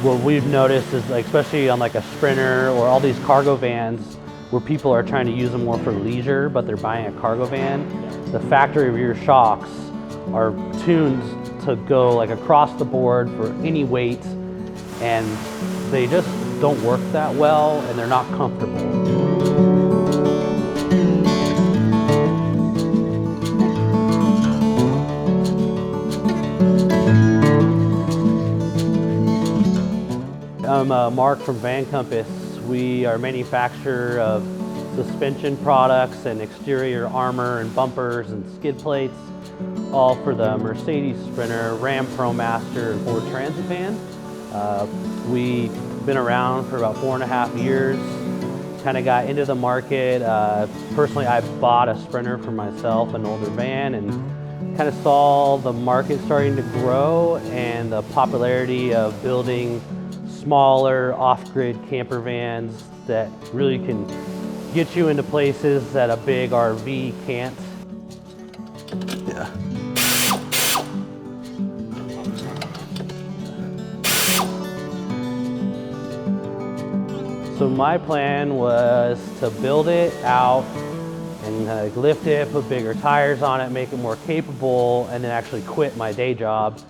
what we've noticed is, like, especially on like a Sprinter or all these cargo vans where people are trying to use them more for leisure, but they're buying a cargo van, the factory rear shocks are tuned to go like across the board for any weight, and they just don't work that well and they're not comfortable. I'm Mark from VanCompass. We are a manufacturer of suspension products and exterior armor and bumpers and skid plates, all for the Mercedes Sprinter, Ram ProMaster, and fordtransit van. We've been around for about 4.5 years. Kind of got into the market. Personally, I bought a Sprinter for myself, an older van, and kind of saw the market starting to grow and the popularity of building smaller off-grid camper vans that really can get you into places that a big RV can't. Yeah. So my plan was to build it out and lift it, put bigger tires on it, make it more capable, and then actually quit my day job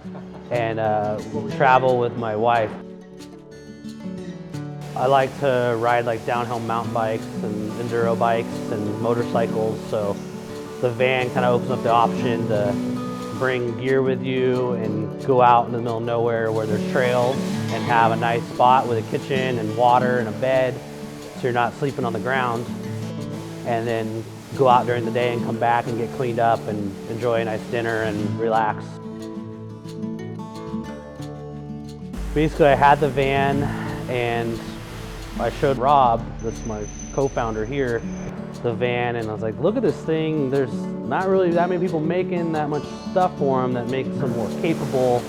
and travel with my wife. I like to ride like downhill mountain bikes and enduro bikes and motorcycles, so the van kind of opens up the option to bring gear with you and go out in the middle of nowhere where there's trails and have a nice spot with a kitchen and water and a bed so you're not sleeping on the ground, and then go out during the day and come back and get cleaned up and enjoy a nice dinner and relax. Basically, I had the van and I showed Rob, that's my co-founder here, the van, and I was like, look at this thing. There's not really that many people making that much stuff for them that makes them more capable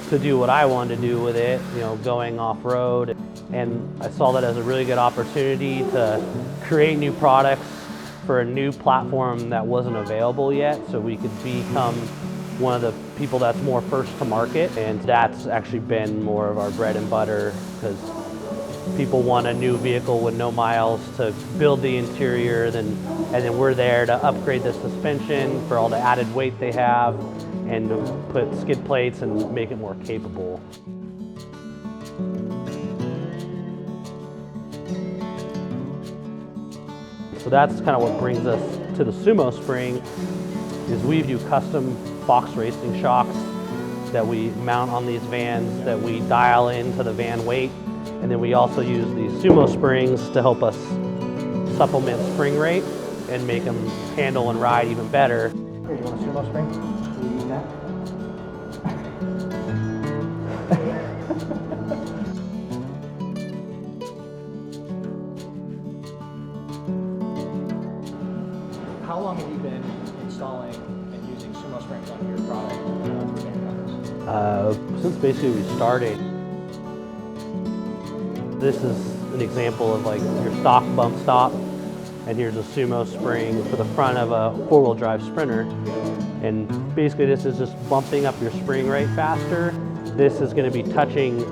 to do what I wanted to do with it, you know, going off-road. And I saw that as a really good opportunity to create new products for a new platform that wasn't available yet, so we could become one of the people that's more first to market. And that's actually been more of our bread and butter, because people want a new vehicle with no miles to build the interior, and then we're there to upgrade the suspension for all the added weight they have and to put skid plates and make it more capable. So that's kind of what brings us to the SumoSpring, is we do custom box racing shocks that we mount on these vans that we dial into the van weight. And then we also use these SumoSprings to help us supplement spring rate and make them handle and ride even better. Here, you want a SumoSpring? Will you use that? How long have you been installing and using SumoSprings on your product? Since basically we started. This is an example of like your stock bump stop, and here's a SumoSpring for the front of a four-wheel drive Sprinter. And basically this is just bumping up your spring rate faster. This is going to be touching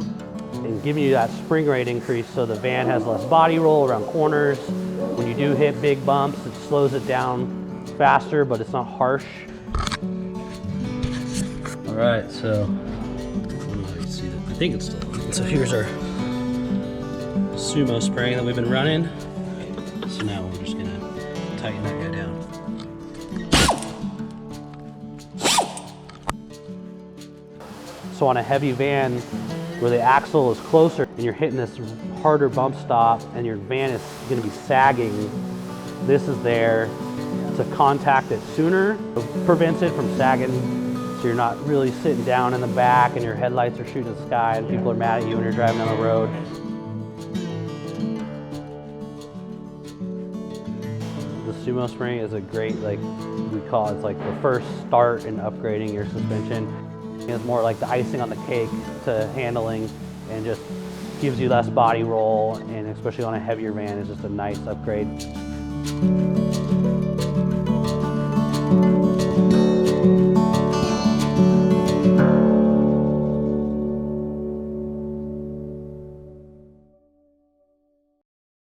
and giving you that spring rate increase so the van has less body roll around corners. When you do hit big bumps, it slows it down faster, but it's not harsh. All right, so I don't know how you see that. I think it's still on. So here's our SumoSpring that we've been running. So now we're just gonna tighten that guy down. So on a heavy van where the axle is closer and you're hitting this harder bump stop and your van is gonna be sagging, this is there to contact it sooner. It prevents it from sagging, so you're not really sitting down in the back and your headlights are shooting the sky and people are mad at you when you're driving down the road. The SumoSpring is a great, like we call it, it's like the first start in upgrading your suspension. It's more like the icing on the cake to handling, and just gives you less body roll, and especially on a heavier van, it's just a nice upgrade.